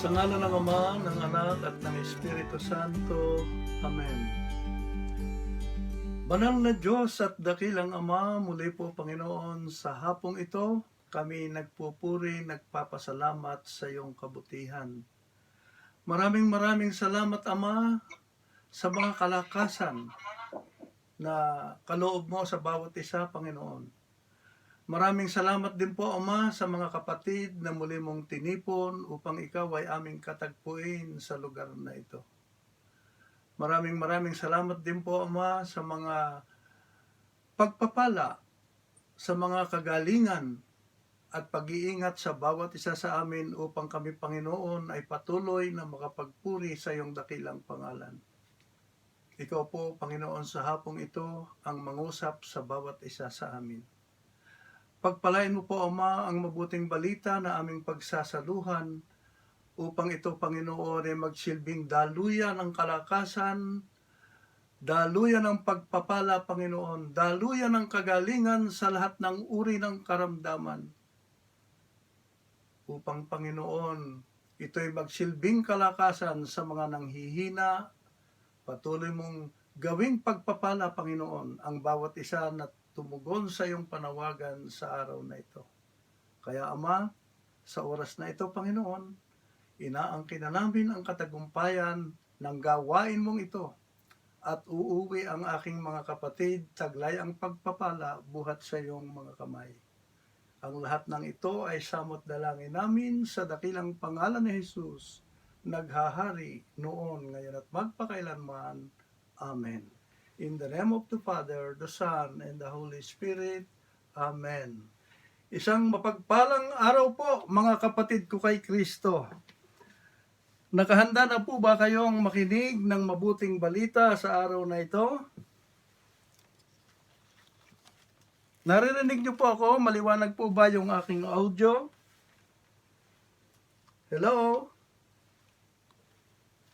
Sa ngalan ng Ama, ng Anak, at ng Espiritu Santo. Amen. Banal na Diyos at dakilang Ama, muli po Panginoon, sa hapong ito, kami nagpupuri, nagpapasalamat sa iyong kabutihan. Maraming salamat Ama sa mga kalakasan na kaloob mo sa bawat isa, Panginoon. Maraming salamat din po, Ama, sa mga kapatid na muli mong tinipon upang ikaw ay aming katagpuin sa lugar na ito. Maraming salamat din po, Ama, sa mga pagpapala, sa mga kagalingan at pag-iingat sa bawat isa sa amin upang kami, Panginoon, ay patuloy na makapagpuri sa iyong dakilang pangalan. Ikaw po, Panginoon, sa hapong ito ang mangusap sa bawat isa sa amin. Pagpalain mo po, Ama, ang mabuting balita na aming pagsasaluhan upang ito, Panginoon, ay magsilbing daluyan ng kalakasan, daluyan ng pagpapala, Panginoon, daluyan ng kagalingan sa lahat ng uri ng karamdaman. Upang, Panginoon, ito ay magsilbing kalakasan sa mga nanghihina, patuloy mong gawing pagpapala, Panginoon, ang bawat isa na tumugon sa iyong panawagan sa araw na ito. Kaya Ama, sa oras na ito, Panginoon, inaangkin na namin ang katagumpayan ng gawain mong ito at uuwi ang aking mga kapatid, taglay ang pagpapala buhat sa iyong mga kamay. Ang lahat ng ito ay samot dalangin namin sa dakilang pangalan ni Jesus, naghahari noon, ngayon at magpakailanman. Amen. In the name of the Father, the Son, and the Holy Spirit. Amen. Isang mapagpalang araw po, mga kapatid ko kay Kristo. Nakahanda na po ba kayong makinig ng mabuting balita sa araw na ito? Naririnig niyo po ako? Maliwanag po ba yung aking audio? Hello?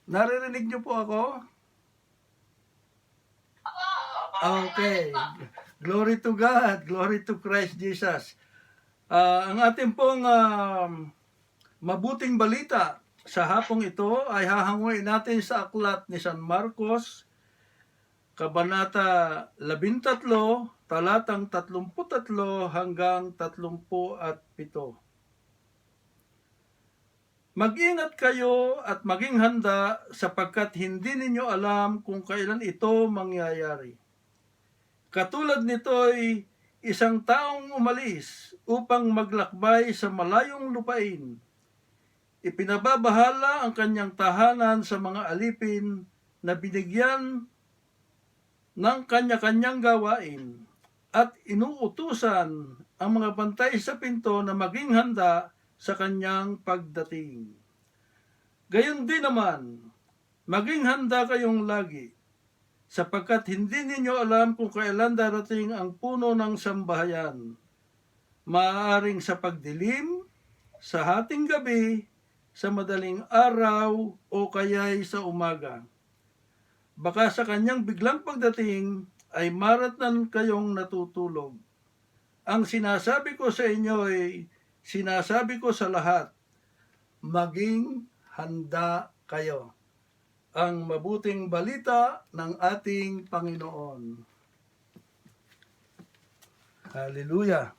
Naririnig niyo po ako? Okay. Glory to God. Glory to Christ Jesus. Ang ating pong mabuting balita sa hapong ito ay hahanguin natin sa aklat ni San Marcos, Kabanata 13, talatang 33 hanggang 37. Mag-ingat kayo at maging handa sapagkat hindi ninyo alam kung kailan ito mangyayari. Katulad nito'y isang taong umalis upang maglakbay sa malayong lupain. Ipinababahala ang kanyang tahanan sa mga alipin na binigyan ng kanya-kanyang gawain at inuutusan ang mga bantay sa pinto na maging handa sa kanyang pagdating. Gayon din naman, maging handa kayong lagi, sapagkat hindi ninyo alam kung kailan darating ang puno ng sambahayan. Maaaring sa pagdilim, sa hating gabi, sa madaling araw, o kaya'y sa umaga. Baka sa kanyang biglang pagdating ay maratnan kayong natutulog. Ang sinasabi ko sa inyo ay sinasabi ko sa lahat, maging handa kayo. Ang mabuting balita ng ating Panginoon. Hallelujah!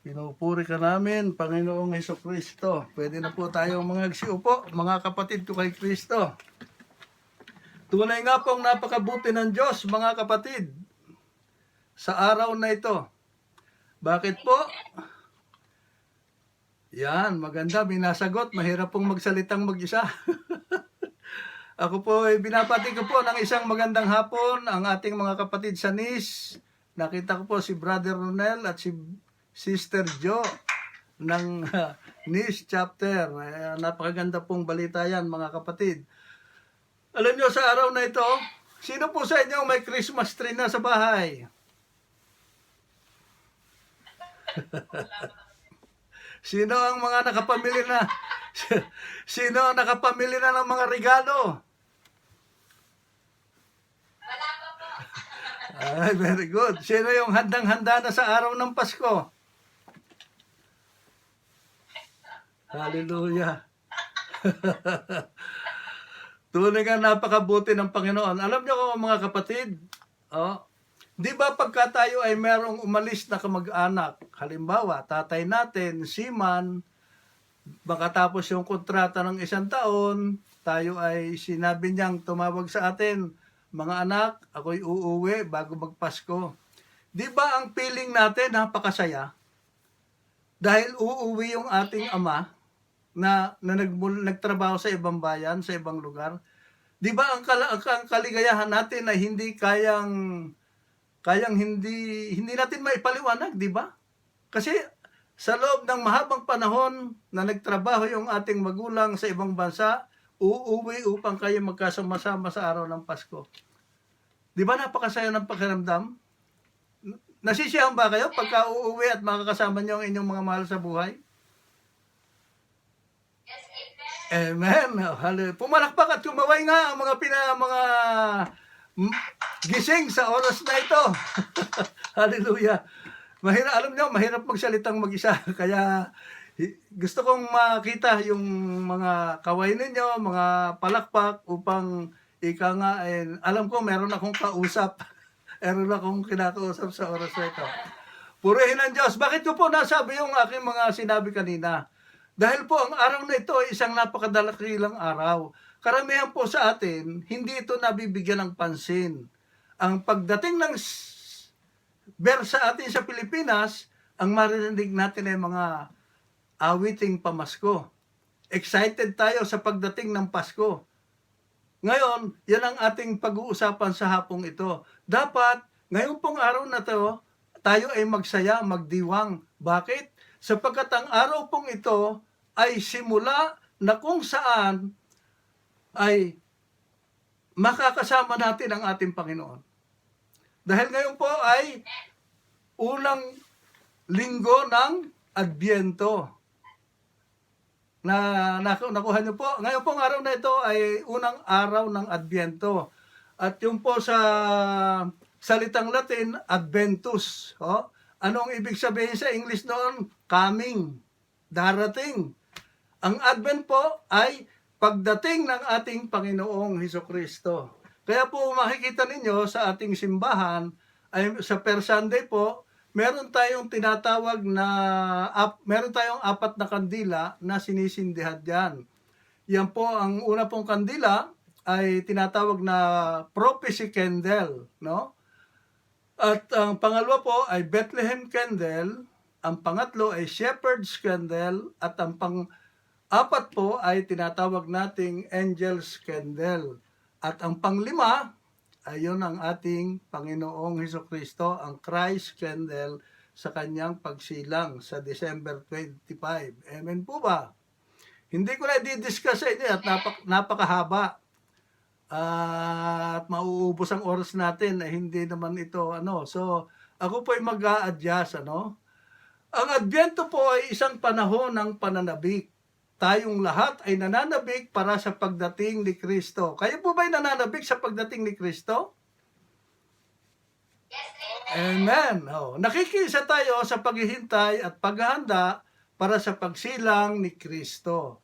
Pinupuri ka namin, Panginoong Hesukristo. Pwede na po tayong mga agsiupo, mga kapatid ko kay Kristo. Tunay nga pong napakabuti ng Diyos, mga kapatid, sa araw na ito. Bakit po? Yan, maganda, binasagot. Mahirap pong magsalitang mag-isa. Ako po, binapati ko po ng isang magandang hapon ang ating mga kapatid sa NIS. Nakita ko po si Brother Ronel at si Sister Jo ng NIS chapter. Napakaganda pong balita yan, mga kapatid. Alam nyo, sa araw na ito, sino po sa inyo may Christmas tree na sa bahay? Sino ang mga nakapamili na? Sino ang nakapamili na ng mga regalo? Ay, very good. Sino yung handang-handa na sa araw ng Pasko? Hallelujah. Tunay nga napakabuti ng Panginoon. Alam niyo mga kapatid, oh, di ba pagka tayo ay merong umalis na kamag-anak, halimbawa, tatay natin, seaman, makatapos yung kontrata ng 1 taon, tayo ay sinabi niyang tumawag sa atin, mga anak, ako'y uuwi bago magpasko. Di ba ang feeling natin napakasaya? Dahil uuwi yung ating ama na nagtrabaho sa ibang bayan, sa ibang lugar. Di ba ang kaligayahan natin ay hindi kayang hindi natin maipaliwanag, di ba? Kasi sa loob ng mahabang panahon na nagtrabaho yung ating magulang sa ibang bansa, uuwi upang kayo magkasama-sama sa araw ng Pasko. Di ba napakasaya ng pakiramdam? Nasisiyahan ba kayo pagka uuwi at makakasama niyo ang inyong mga mahal sa buhay? Amen. Hallelujah. Pumalakpak at kumaway nga ang mga gising sa oras na ito. Hallelujah. Alam niyo, mahirap magsalitang mag-isa. Kaya gusto kong makita yung mga kaway ninyo, mga palakpak upang ika nga, alam ko meron akong kausap. Meron akong kinakausap sa oras na ito. Purihin ang Diyos. Bakit ko po nasabi yung aking mga sinabi kanina? Dahil po ang araw na ito ay isang napakadakilang araw. Karamihan po sa atin, hindi ito nabibigyan ng pansin. Ang pagdating ng bersa atin sa Pilipinas, ang maririnig natin ay mga awiting pamasko. Excited tayo sa pagdating ng Pasko. Ngayon, yan ang ating pag-uusapan sa hapong ito. Dapat, ngayon pong araw na ito, tayo ay magsaya, magdiwang. Bakit? Sapagkat ang araw pong ito ay simula na kung saan ay makakasama natin ang ating Panginoon. Dahil ngayon po ay unang linggo ng Adbyento. Nakuha niyo po, ngayon pong araw na ito ay unang araw ng Adbyento. At yung po sa salitang Latin, Adventus. Oh, anong ibig sabihin sa English noon? Coming, darating. Ang Advent po ay pagdating ng ating Panginoong Hesukristo. Kaya po makikita ninyo sa ating simbahan, ay sa Per Sunday po, meron tayong tinatawag na, meron tayong 4 na kandila na sinisindihan dyan. Yan po, ang una pong kandila ay tinatawag na Prophecy Candle, no? At ang pangalawa po ay Bethlehem Candle, ang pangatlo ay Shepherd's Candle, at ang pang-apat po ay tinatawag nating Angel's Candle. At ang panglima, ayun ang ating Panginoong Hesukristo, ang Christ Candle sa kanyang pagsilang sa December 25. Amen po ba? Hindi ko na i-discuss sa inyo at napakahaba. At mauubos ang oras natin, hindi naman ito So, ako po ay mag-a-adjust, Ang Adbyento po ay isang panahon ng pananabik. Tayong lahat ay nananabik para sa pagdating ni Kristo. Kayo po ba ay nananabik sa pagdating ni Kristo? Yes, Amen. Nakikisa tayo sa paghihintay at paghahanda para sa pagsilang ni Kristo.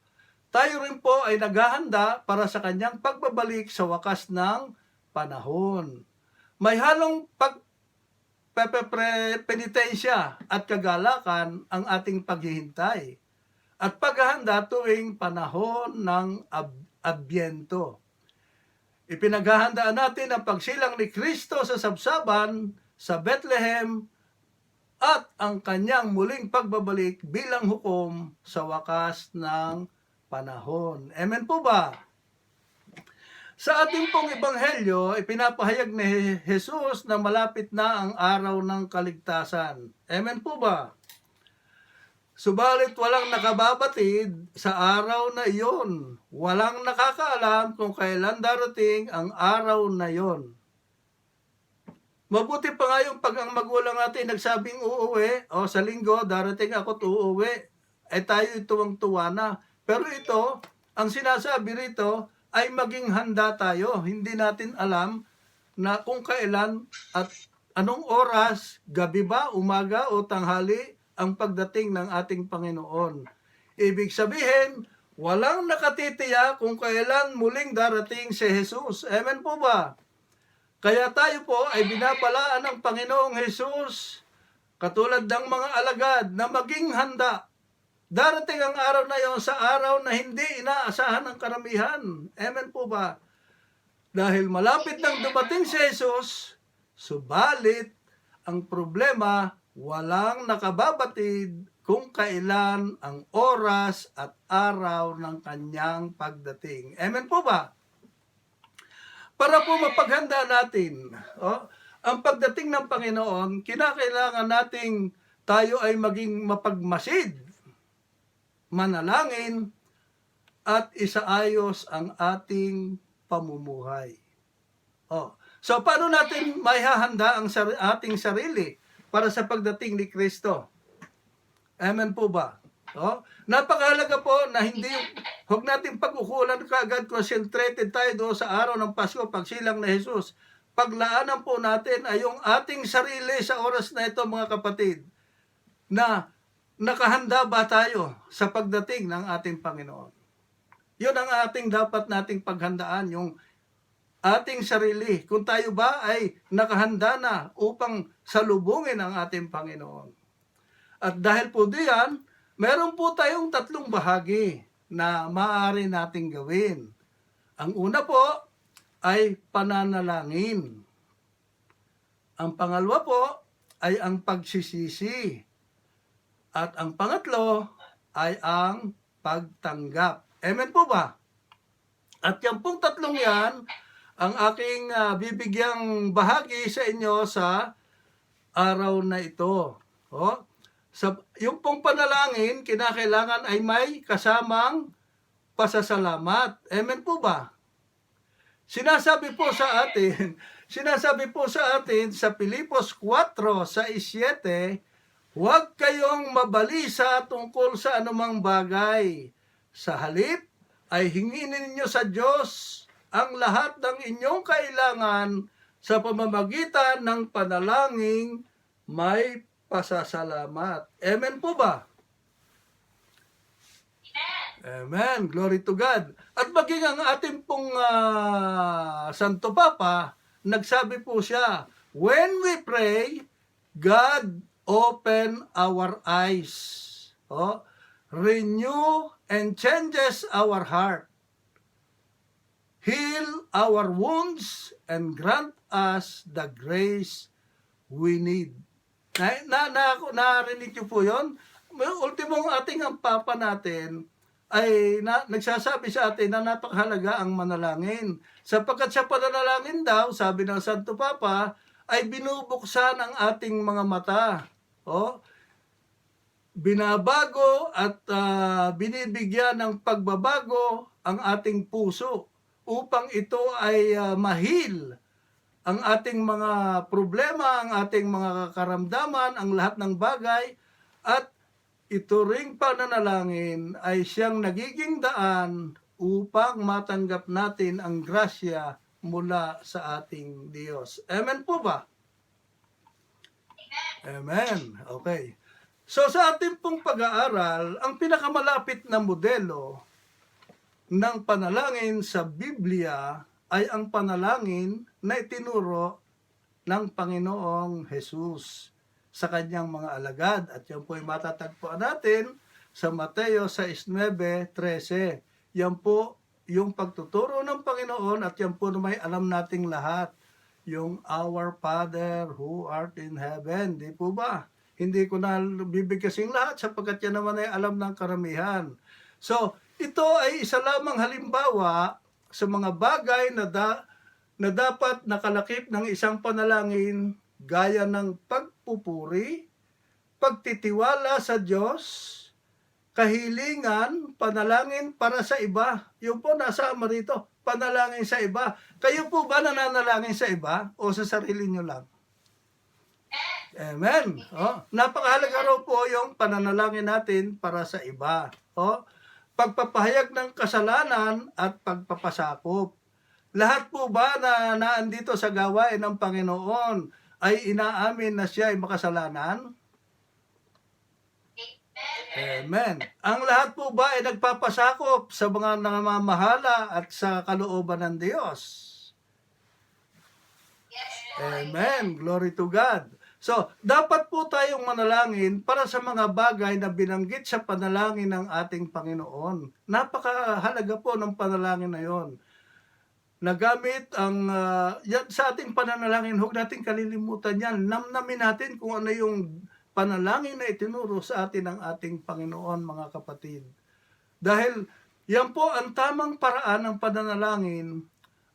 Tayo rin po ay naghahanda para sa kanyang pagbabalik sa wakas ng panahon. May halong penitensya at kagalakan ang ating paghihintay at paghahanda tuwing panahon ng Adbyento. Ipinaghahandaan natin ang pagsilang ni Kristo sa sabsaban sa Bethlehem at ang kanyang muling pagbabalik bilang hukom sa wakas ng panahon. Amen po ba? Sa ating pong ebanghelyo, ipinapahayag ni Jesus na malapit na ang araw ng kaligtasan. Amen po ba? Subalit walang nakababatid sa araw na iyon. Walang nakakaalam kung kailan darating ang araw na iyon. Mabuti pa nga yung pag ang magulang natin nagsabing uuwi, sa linggo darating ako uuwi, tayo tuwang-tuwa na. Pero ito, ang sinasabi rito ay maging handa tayo. Hindi natin alam na kung kailan at anong oras, gabi ba, umaga o tanghali, ang pagdating ng ating Panginoon. Ibig sabihin, walang nakatitiyak kung kailan muling darating si Jesus. Amen po ba? Kaya tayo po ay binabalaan ng Panginoong Jesus, katulad ng mga alagad, na maging handa. Darating ang araw na yon, sa araw na hindi inaasahan ng karamihan. Amen po ba? Dahil malapit nang dumating si Jesus, subalit ang problema, walang nakababatid kung kailan ang oras at araw ng kanyang pagdating. Amen po ba? Para po mapaghanda natin, ang pagdating ng Panginoon, kinakailangan nating tayo ay maging mapagmasid, manalangin, at isaayos ang ating pamumuhay. So, paano natin maihahanda ang ating sarili para sa pagdating ni Kristo? Amen po ba? Napakahalaga po na huwag natin pag-ukulan kaagad, concentrated tayo doon sa araw ng Pasko, pagsilang na Jesus. Paglaanan po natin ay yung ating sarili sa oras na ito, mga kapatid, na nakahanda ba tayo sa pagdating ng ating Panginoon? Yun ang ating dapat nating paghandaan, yung ating sarili. Kung tayo ba ay nakahanda na upang salubungin ang ating Panginoon. At dahil po diyan, meron po tayong 3 bahagi na maaari nating gawin. Ang una po ay pananalangin. Ang pangalawa po ay ang pagsisisi. At ang pangatlo ay ang pagtanggap. Amen po ba? At yan pong 3 yan, ang aking bibigyang bahagi sa inyo sa araw na ito. Yung pong panalangin, kinakailangan ay may kasamang pasasalamat. Amen po ba? Sinasabi po sa atin sa Pilipos 4:6-7, huwag kayong mabalisa tungkol sa anumang bagay. Sa halip ay hinginin ninyo sa Diyos ang lahat ng inyong kailangan sa pamamagitan ng panalangin may pasasalamat. Amen po ba? Amen. Glory to God. At maging ang ating pong Santo Papa, nagsabi po siya, when we pray, God open our eyes. Renew and changes our heart. Heal our wounds and grant us the grace we need. Narinig niyo po yun? Ultimong ating ang Papa natin ay nagsasabi sa atin na napakahalaga ang manalangin. Sapagkat sa panalangin daw, sabi ng Santo Papa, ay binubuksan ang ating mga mata. Binabago at binibigyan ng pagbabago ang ating puso upang ito ay mahil ang ating mga problema, ang ating mga karamdaman, ang lahat ng bagay, at ito ring pananalangin ay siyang nagiging daan upang matanggap natin ang grasya mula sa ating Diyos. Amen po ba? Amen. Okay. So sa ating pong pag-aaral, ang pinakamalapit na modelo ng panalangin sa Biblia ay ang panalangin na itinuro ng Panginoong Jesus sa kanyang mga alagad. At yan po ay matatagpuan natin sa Mateo 6:9-13. Yan po yung pagtuturo ng Panginoon at yan po na may alam nating lahat. Yung Our Father who art in heaven. Di po ba? Hindi ko na bibigkasing lahat sapagkat yan naman ay alam ng karamihan. So, ito ay isa lamang halimbawa sa mga bagay na dapat nakalakip ng isang panalangin gaya ng pagpupuri, pagtitiwala sa Diyos, kahilingan, panalangin para sa iba. Yung po nasa marito, panalangin sa iba. Kayo po ba nananalangin sa iba o sa sarili nyo lang? Amen. Napakahalaga raw po yung pananalangin natin para sa iba. Pagpapahayag ng kasalanan at pagpapasakop. Lahat po ba na naandito sa gawain ng Panginoon ay inaamin na siya ay makasalanan? Amen. Ang lahat po ba ay nagpapasakop sa mga namamahala at sa kalooban ng Diyos? Amen. Glory to God. So, dapat po tayong manalangin para sa mga bagay na binanggit sa panalangin ng ating Panginoon. Napakahalaga po ng panalangin na yon. Nagamit ang yan sa ating pananalangin, huwag natin kalilimutan yan. Namnamin natin kung ano yung panalangin na itinuro sa atin ng ating Panginoon, mga kapatid. Dahil yan po ang tamang paraan ng pananalangin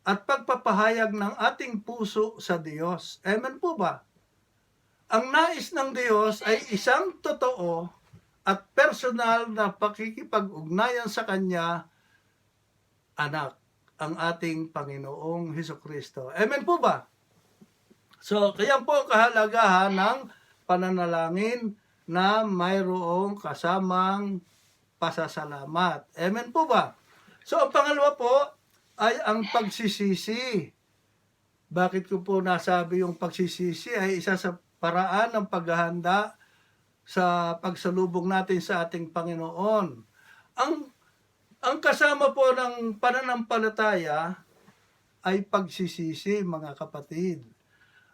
at pagpapahayag ng ating puso sa Diyos. Amen po ba? Ang nais ng Diyos ay isang totoo at personal na pakikipag-ugnayan sa Kanya, anak, ang ating Panginoong Hesukristo. Amen po ba? So, kaya po ang kahalagahan ng pananalangin na mayroong kasamang pasasalamat. Amen po ba? So, ang pangalawa po ay ang pagsisisi. Bakit ko po nasabi yung pagsisisi ay isa sa paraan ng paghahanda sa pagsalubong natin sa ating Panginoon. Ang kasama po ng pananampalataya ay pagsisisi, mga kapatid.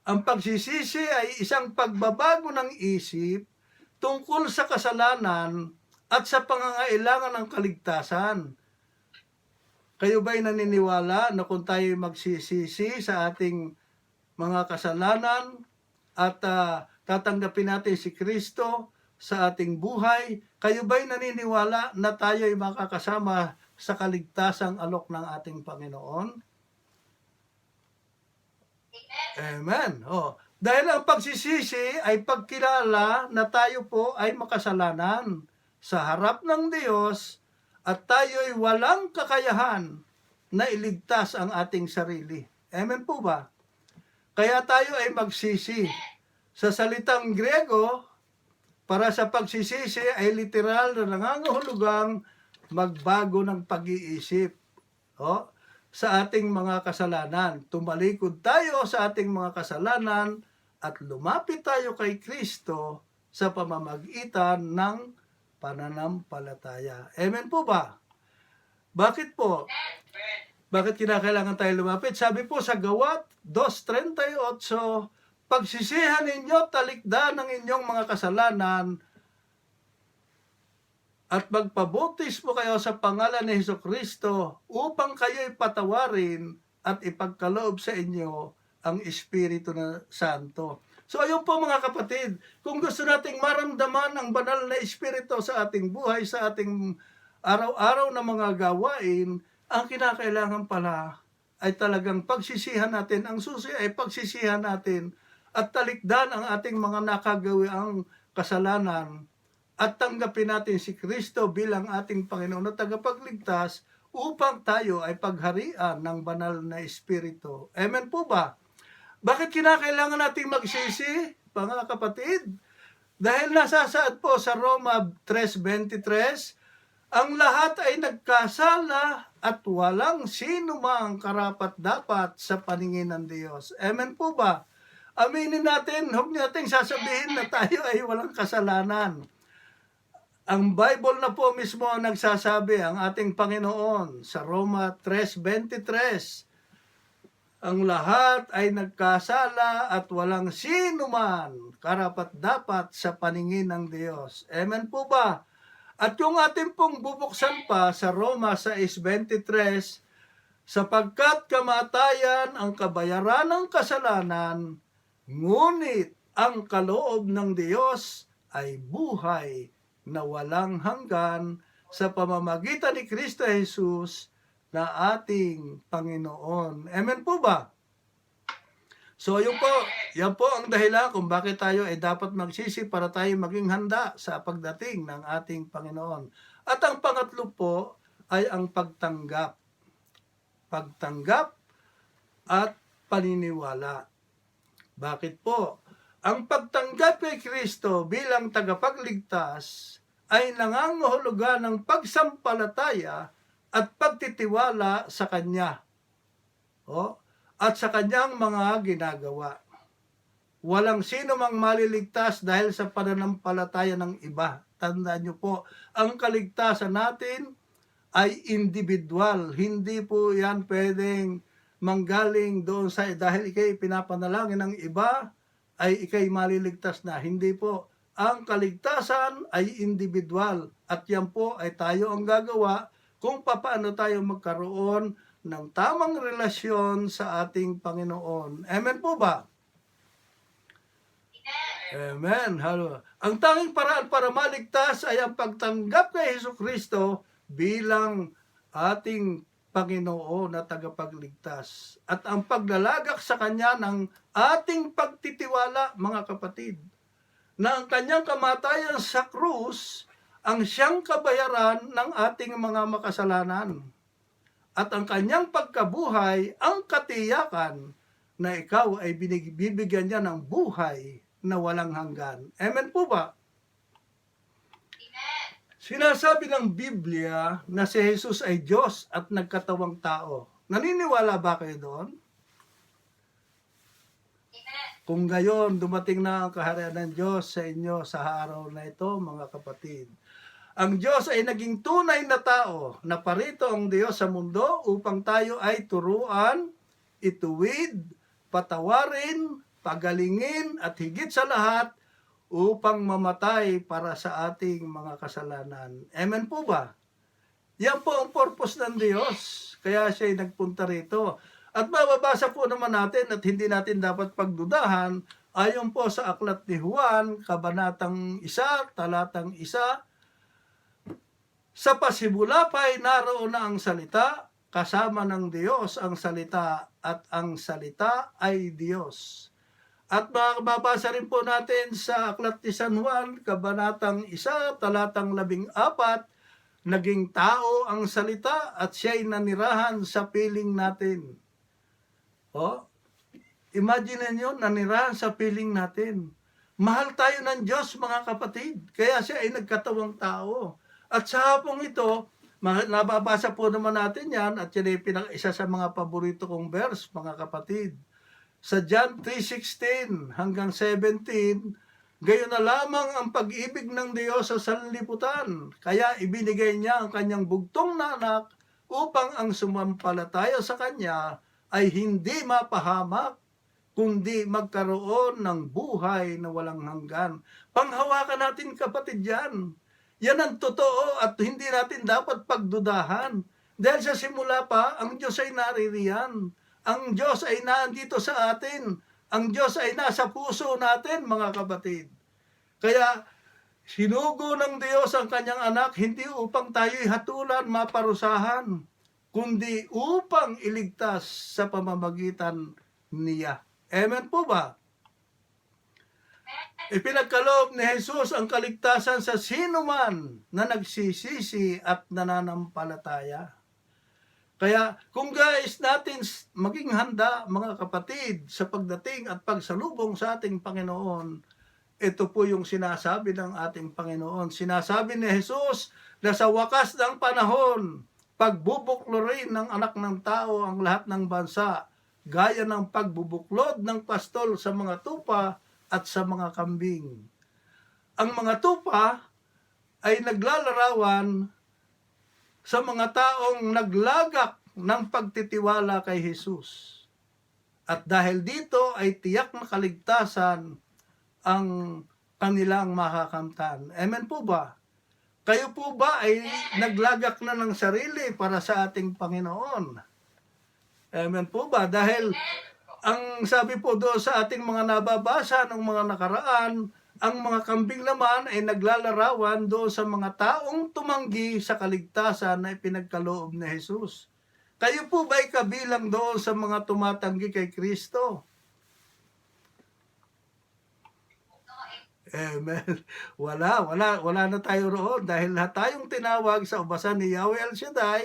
Ang pagsisisi ay isang pagbabago ng isip tungkol sa kasalanan at sa pangangailangan ng kaligtasan. Kayo ba'y naniniwala na kung tayo magsisisi sa ating mga kasalanan at tatanggapin natin si Kristo sa ating buhay, kayo ba'y naniniwala na tayo ay makakasama sa kaligtasang alok ng ating Panginoon? Amen. Dahil ang pagsisisi ay pagkilala na tayo po ay makasalanan sa harap ng Diyos at tayo ay walang kakayahan na iligtas ang ating sarili. Amen po ba? Kaya tayo ay magsisi. Sa salitang Grego, para sa pagsisisi ay literal na nangangahulugang magbago ng pag-iisip sa ating mga kasalanan. Tumalikod tayo sa ating mga kasalanan at lumapit tayo kay Kristo sa pamamagitan ng pananampalataya. Amen po ba? Bakit po? Bakit kinakailangan tayo lumapit? Sabi po sa Gawat 2:38, pagsisihan ninyo, talikdan ng inyong mga kasalanan at magpabautismo kayo sa pangalan ni Hesukristo upang kayo'y patawarin at ipagkaloob sa inyo ang Espiritu na Santo. So ayun po mga kapatid, kung gusto nating maramdaman ang banal na Espiritu sa ating buhay, sa ating araw-araw na mga gawain, ang kinakailangan pala ay talagang pagsisihan natin. Ang susi ay pagsisihan natin at talikdan ang ating mga nakagawiang kasalanan at tanggapin natin si Kristo bilang ating Panginoon at tagapagligtas upang tayo ay pagharian ng banal na Espiritu. Amen po ba? Bakit kinakailangan nating magsisi, mga kapatid? Dahil nasasaad po sa Roma 3:23, ang lahat ay nagkasala at walang sino mang karapat-dapat sa paningin ng Diyos. Amen po ba? Aminin natin, huwag natin sasabihin na tayo ay walang kasalanan. Ang Bible na po mismo ang nagsasabi, ang ating Panginoon sa Roma 3:23, ang lahat ay nagkasala at walang sino man karapat-dapat sa paningin ng Diyos. Amen po ba? At yung ating pong bubuksan pa sa Roma 6:23, sapagkat kamatayan ang kabayaran ng kasalanan, ngunit ang kaloob ng Diyos ay buhay na walang hanggan sa pamamagitan ni Kristo Jesus na ating Panginoon. Amen po ba? So yan po ang dahilan kung bakit tayo ay dapat magsisi para tayo maging handa sa pagdating ng ating Panginoon. At ang pangatlo po ay ang pagtanggap. Pagtanggap at paniniwala. Bakit po? Ang pagtanggap kay Kristo bilang tagapagligtas ay nangangahulugan ng pagsampalataya at pagtitiwala sa Kanya at sa Kanyang mga ginagawa. Walang sino mang maliligtas dahil sa pananampalataya ng iba. Tandaan nyo po, ang kaligtasan natin ay individual. Hindi po yan pwedeng manggaling doon sa dahil ikay pinapanalangin ng iba ay ikay maliligtas na. Hindi po. Ang kaligtasan ay individual at yan po ay tayo ang gagawa kung paano tayo magkaroon ng tamang relasyon sa ating Panginoon. Amen po ba? Amen. Halo. Ang tanging paraan para maligtas ay ang pagtanggap kay Hesukristo bilang ating Panginoon na tagapagligtas at ang paglalagak sa Kanya ng ating pagtitiwala, mga kapatid, na ang Kanyang kamatayan sa krus ang siyang kabayaran ng ating mga makasalanan at ang Kanyang pagkabuhay ang katiyakan na ikaw ay bibigyan niya ng buhay na walang hanggan. Amen po ba? Amen. Sinasabi ng Biblia na si Jesus ay Diyos at nagkatawang tao. Naniniwala ba kayo doon? Amen. Kung gayon, dumating na ang kaharian ng Diyos sa inyo sa araw na ito, mga kapatid. Ang Diyos ay naging tunay na tao, na parito ang Diyos sa mundo upang tayo ay turuan, ituwid, patawarin, pagalingin at higit sa lahat upang mamatay para sa ating mga kasalanan. Amen po ba? Yan po ang purpose ng Diyos. Kaya siya ay nagpunta rito. At mababasa po naman natin at hindi natin dapat pagdudahan ayon po sa aklat ni Juan, kabanatang 1, talatang 1, sa pasimula pa ay naroon na ang salita, kasama ng Diyos ang salita at ang salita ay Diyos. At mababasa rin po natin sa aklat ni San Juan, kabanatang 1, talatang 14, naging tao ang salita at siya'y nanirahan sa piling natin. Imagine nyo, nanirahan sa piling natin. Mahal tayo ng Diyos, mga kapatid. Kaya siya ay nagkatawang tao. At sa hapong ito, nababasa po naman natin yan at yan ay isa sa mga paborito kong verse, mga kapatid. Sa John 3:16 hanggang 17, gayon na lamang ang pag-ibig ng Diyos sa sanlibutan. Kaya ibinigay niya ang kanyang bugtong na anak upang ang sumampalataya sa kanya ay hindi mapahamak, kundi magkaroon ng buhay na walang hanggan. Panghawakan natin, kapatid, yan. Yan ang totoo at hindi natin dapat pagdudahan. Dahil sa simula pa, ang Diyos ay naririyan. Ang Diyos ay nandito sa atin. Ang Diyos ay nasa puso natin, mga kapatid. Kaya, sinugo ng Diyos ang kanyang anak, hindi upang tayo'y hatulan, maparusahan, kundi upang iligtas sa pamamagitan niya. Amen po ba? Ipinagkaloob ni Jesus ang kaligtasan sa sino man na nagsisisi at nananampalataya. Kaya kung guys natin maging handa, mga kapatid, sa pagdating at pagsalubong sa ating Panginoon, ito po yung sinasabi ng ating Panginoon. Sinasabi ni Jesus na sa wakas ng panahon, pagbubuklo rin ng anak ng tao ang lahat ng bansa, gaya ng pagbubuklod ng pastol sa mga tupa at sa mga kambing. Ang mga tupa ay naglalarawan sa mga taong naglagak ng pagtitiwala kay Jesus. At dahil dito ay tiyak na kaligtasan ang kanilang makakamtan. Amen po ba? Kayo po ba ay naglagak na ng sarili para sa ating Panginoon? Amen po ba? Dahil ang sabi po doon sa ating mga nababasa ng mga nakaraan, ang mga kambing naman ay naglalarawan doon sa mga taong tumanggi sa kaligtasan na ipinagkaloob ni Jesus. Kayo po ba ay kabilang doon sa mga tumatanggi kay Kristo? Amen. Wala na tayo roon dahil lahat tayong tinawag sa ubasan ni Yahweh El Shaddai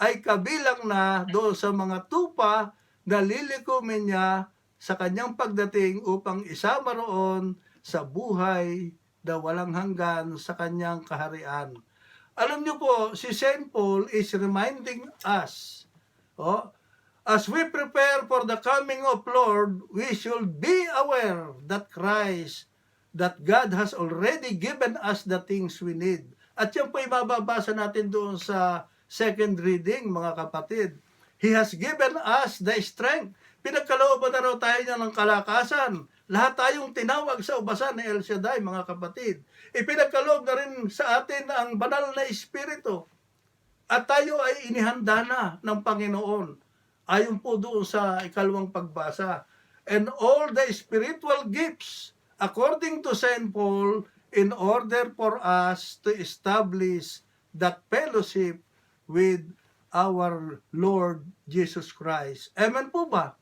ay kabilang na doon sa mga tupa na lilikumin niya sa kanyang pagdating upang isama roon sa buhay na walang hanggan sa kanyang kaharian. Alam niyo po, si St. Paul is reminding us As we prepare for the coming of Lord, we should be aware that that God has already given us the things we need. At yan po ibababasa natin doon sa second reading, mga kapatid. He has given us the strength. Pinagkalooban na raw tayo niya ng kalakasan. Lahat tayong tinawag sa ubasan ni El Shaddai, mga kapatid. Ipinagkaloob na rin sa atin ang banal na Espiritu. At tayo ay inihanda na ng Panginoon. Ayon po doon sa ikalawang pagbasa. And all the spiritual gifts, according to St. Paul, in order for us to establish that fellowship with our Lord Jesus Christ. Amen po ba?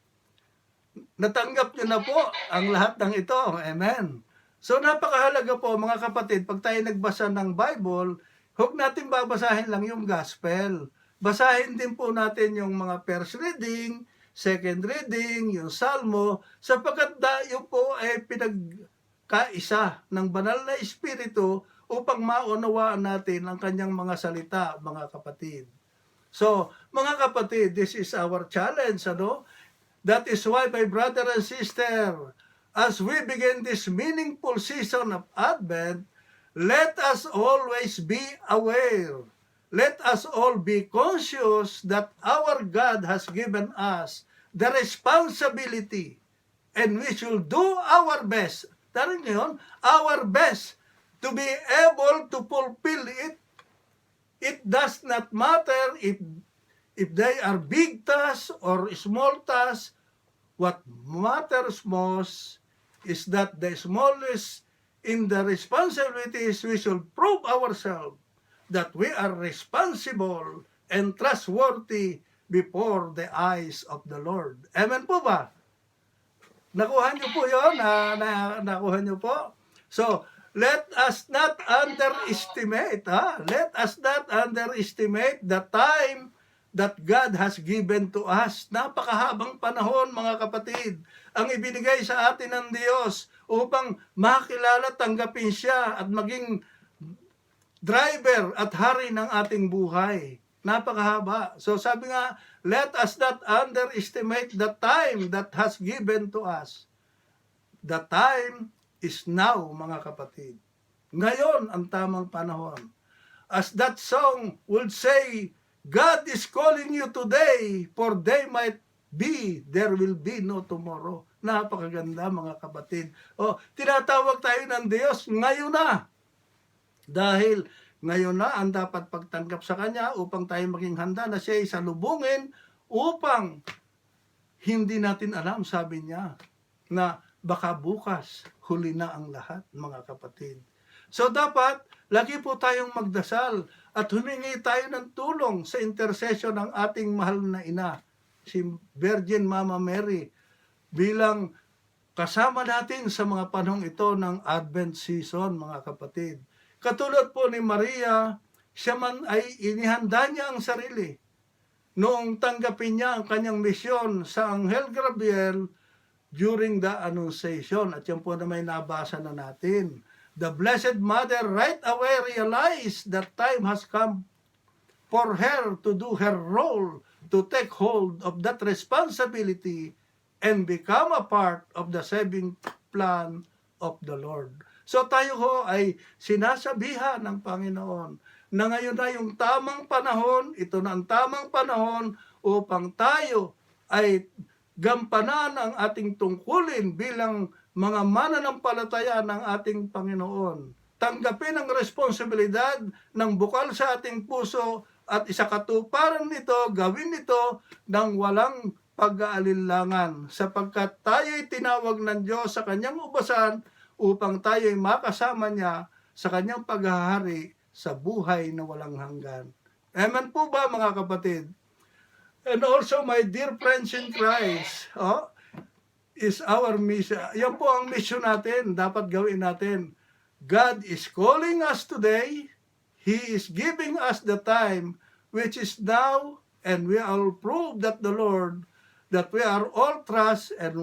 Natanggap niyo na po ang lahat ng ito. Amen. So napakahalaga po mga kapatid, pag tayo nagbasa ng Bible, huwag natin babasahin lang yung gospel. Basahin din po natin yung mga first reading, second reading, yung salmo, sapagkat yun po ay pinagkaisa ng banal na Espiritu upang maunawaan natin ang kanyang mga salita, mga kapatid. So, mga kapatid, this is our challenge, ano? That is why, my brother and sister, as we begin this meaningful season of Advent, let us always be aware. Let us all be conscious that our God has given us the responsibility and we should do our best. Tarin niyo yun? Our best to be able to fulfill it. It does not matter if they are big tasks or small tasks. What matters most is that the smallest in the responsibilities we should prove ourselves that we are responsible and trustworthy before the eyes of the Lord. Amen po ba? Nakuha niyo po yun? Nakuha niyo po? So, let us not underestimate, let us not underestimate the time that God has given to us. Napakahabang panahon, mga kapatid, ang ibinigay sa atin ng Diyos upang makilala, tanggapin siya at maging driver at hari ng ating buhay. Napakahaba. So sabi nga, let us not underestimate the time that has given to us. The time is now, mga kapatid. Ngayon ang tamang panahon. As that song would say, God is calling you today, for they might be, there will be no tomorrow. Napakaganda, mga kapatid. Tinatawag tayo ng Diyos ngayon na. Dahil ngayon na ang dapat pagtanggap sa Kanya upang tayo maging handa na siya ay salubungin upang hindi natin alam, sabi niya, na baka bukas huli na ang lahat, mga kapatid. So dapat lagi po tayong magdasal at humingi tayo ng tulong sa intercession ng ating mahal na ina, si Virgin Mama Mary, bilang kasama natin sa mga panahong ito ng Advent season, mga kapatid. Katulad po ni Maria, siya man ay inihanda niya ang sarili. Noong tanggapin niya ang kanyang misyon sa Anghel Gabriel during the Annunciation. At yan po na may nabasa na natin. The Blessed Mother right away realized that time has come for her to do her role, to take hold of that responsibility and become a part of the saving plan of the Lord. So tayo ho ay sinasabihan ng Panginoon na ngayon na yung tamang panahon, ito na ang tamang panahon upang tayo ay gampanan ang ating tungkulin bilang mga mananampalataya ng ating Panginoon. Tanggapin ang responsibilidad ng bukal sa ating puso at isakatuparan nito, gawin ito ng walang pag-aalinlangan sapagkat tayo'y tinawag ng Diyos sa kanyang ubasan upang tayo'y makasama niya sa kanyang paghahari sa buhay na walang hanggan. Amen po ba, mga kapatid? And also, my dear friends in Christ, is our mission. Yan po ang mission natin, dapat gawin natin. God is calling us today. He is giving us the time, which is now, and we all prove that the Lord, that we are all trust and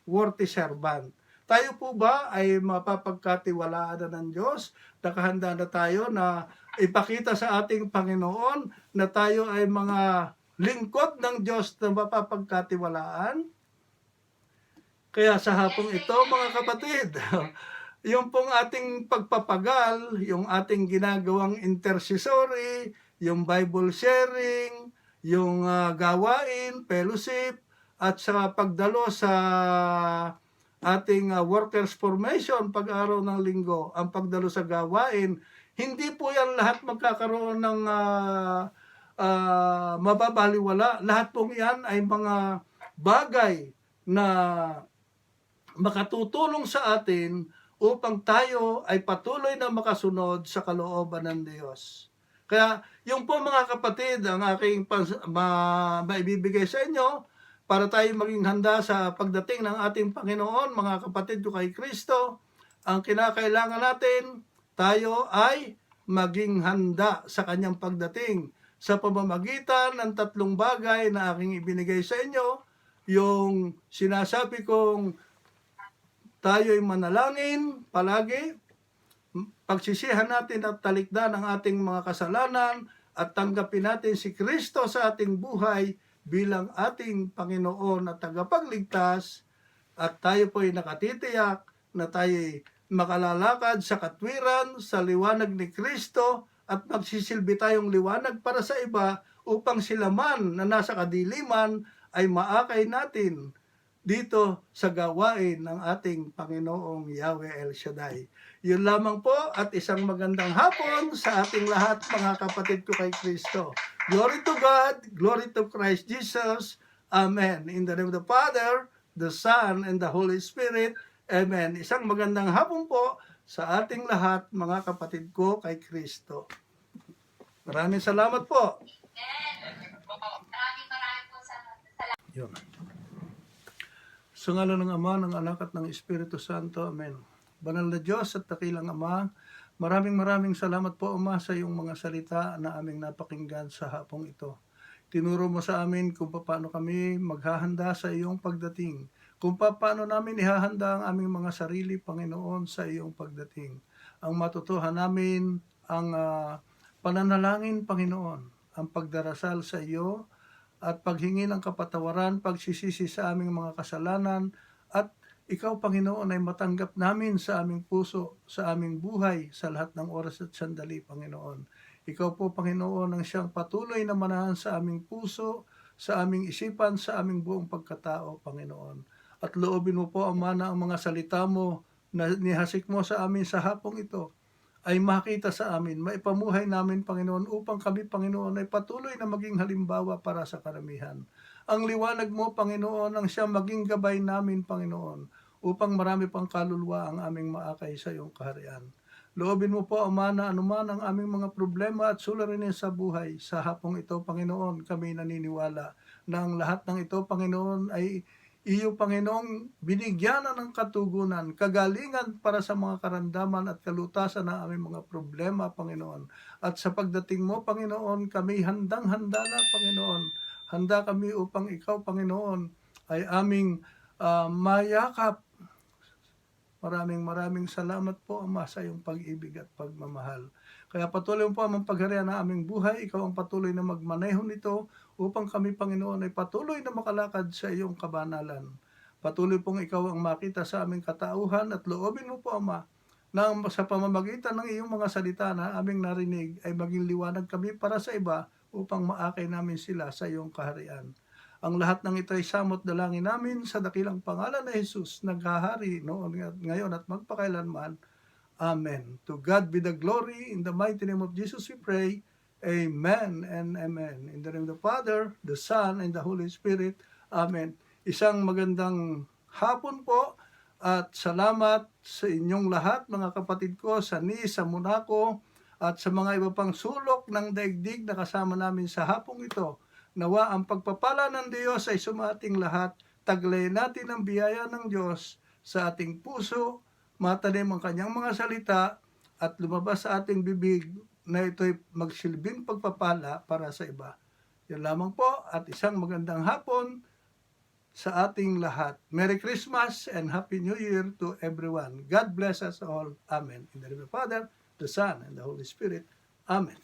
worthy servant. Tayo po ba ay mapapagkatiwalaan na ng Diyos? Nakahanda na tayo na ipakita sa ating Panginoon na tayo ay mga lingkod ng Diyos na mapapagkatiwalaan. Kaya sa hapong ito, mga kapatid, yung pong ating pagpapagal, yung ating ginagawang intercessory, yung Bible sharing, yung gawain, fellowship, at sa pagdalo sa ating workers formation pag-araw ng linggo, ang pagdalo sa gawain, hindi po yan lahat magkakaroon ng mababaliwala. Lahat pong yan ay mga bagay na makatutulong sa atin upang tayo ay patuloy na makasunod sa kalooban ng Diyos. Kaya yung po mga kapatid, ang aking maibibigay sa inyo para tayo maging handa sa pagdating ng ating Panginoon, mga kapatid ko kay Kristo, ang kinakailangan natin, tayo ay maging handa sa kanyang pagdating sa pamamagitan ng tatlong bagay na aking ibinigay sa inyo, yung sinasabi kong tayo'y manalangin palagi, pagsisihan natin at talikdan ang ating mga kasalanan at tanggapin natin si Kristo sa ating buhay bilang ating Panginoon at tagapagligtas, at tayo po'y nakatitiyak na tayo'y makalalakad sa katwiran, sa liwanag ni Kristo, at magsisilbi tayong liwanag para sa iba upang sila man na nasa kadiliman ay maakay natin dito sa gawain ng ating Panginoong Yahweh El Shaddai. Yun lamang po, at isang magandang hapon sa ating lahat, mga kapatid ko kay Kristo. Glory to God, glory to Christ Jesus. Amen. In the name of the Father, the Son, and the Holy Spirit. Amen. Isang magandang hapon po sa ating lahat, mga kapatid ko kay Kristo. Maraming salamat po. Maraming po salamat. Yun. Sa ngalan ng Ama, ng Anak at ng Espiritu Santo. Amen. Banal na Diyos at dakilang Ama, maraming salamat po, Ama, sa iyong mga salita na aming napakinggan sa hapong ito. Tinuro mo sa amin kung paano kami maghahanda sa iyong pagdating, kung paano namin ihahanda ang aming mga sarili, Panginoon, sa iyong pagdating. Ang matutuhan namin ang pananalangin, Panginoon, ang pagdarasal sa iyo, at paghingi ng kapatawaran, pagsisisi sa aming mga kasalanan, at ikaw, Panginoon, ay matanggap namin sa aming puso, sa aming buhay, sa lahat ng oras at sandali, Panginoon. Ikaw po, Panginoon, ang siyang patuloy na manahan sa aming puso, sa aming isipan, sa aming buong pagkatao, Panginoon. At loobin mo po, Ama, na ang mga salita mo na nihasik mo sa amin sa hapong ito ay makita sa amin, maipamuhay namin, Panginoon, upang kami, Panginoon, ay patuloy na maging halimbawa para sa karamihan. Ang liwanag mo, Panginoon, ang siya maging gabay namin, Panginoon, upang marami pang kaluluwa ang aming maakay sa iyong kaharian. Loobin mo po, Ama, na anuman ang aming mga problema at suliranin sa buhay, sa hapong ito, Panginoon, kami naniniwala na ang lahat ng ito, Panginoon, ay iyo, Panginoong, binigyan na ng katugunan, kagalingan para sa mga karamdaman at kalutasan ng aming mga problema, Panginoon. At sa pagdating mo, Panginoon, kami handang-handa na, Panginoon. Handa kami upang ikaw, Panginoon, ay aming mayakap. Maraming salamat po, Ama, sa iyong pag-ibig at pagmamahal. Kaya patuloy mo po ang pagharian ng aming buhay. Ikaw ang patuloy na magmaneho nito upang kami, Panginoon, ay patuloy na makalakad sa iyong kabanalan. Patuloy pong ikaw ang makita sa aming katauhan, at loobin mo po, Ama, na sa pamamagitan ng iyong mga salita na aming narinig ay maging liwanag kami para sa iba upang maakay namin sila sa iyong kaharian. Ang lahat ng ito ay samot dalangin namin sa dakilang pangalan na Jesus, naghahari noon at ngayon at magpakailanman. Amen. To God be the glory. In the mighty name of Jesus we pray. Amen and amen. In the name of the Father, the Son, and the Holy Spirit. Amen. Isang magandang hapon po at salamat sa inyong lahat, mga kapatid ko, sa Nice, sa Monaco, at sa mga iba pang sulok ng daigdig na kasama namin sa hapong ito. Nawa ang pagpapala ng Diyos ay sumating lahat. Taglayin natin ang biyaya ng Diyos sa ating puso, matanim ang kanyang mga salita, at lumabas sa ating bibig na ito'y magsilbing pagpapala para sa iba. Yan lamang po, at isang magandang hapon sa ating lahat. Merry Christmas and Happy New Year to everyone. God bless us all. Amen. In the name of the Father, the Son, and the Holy Spirit. Amen.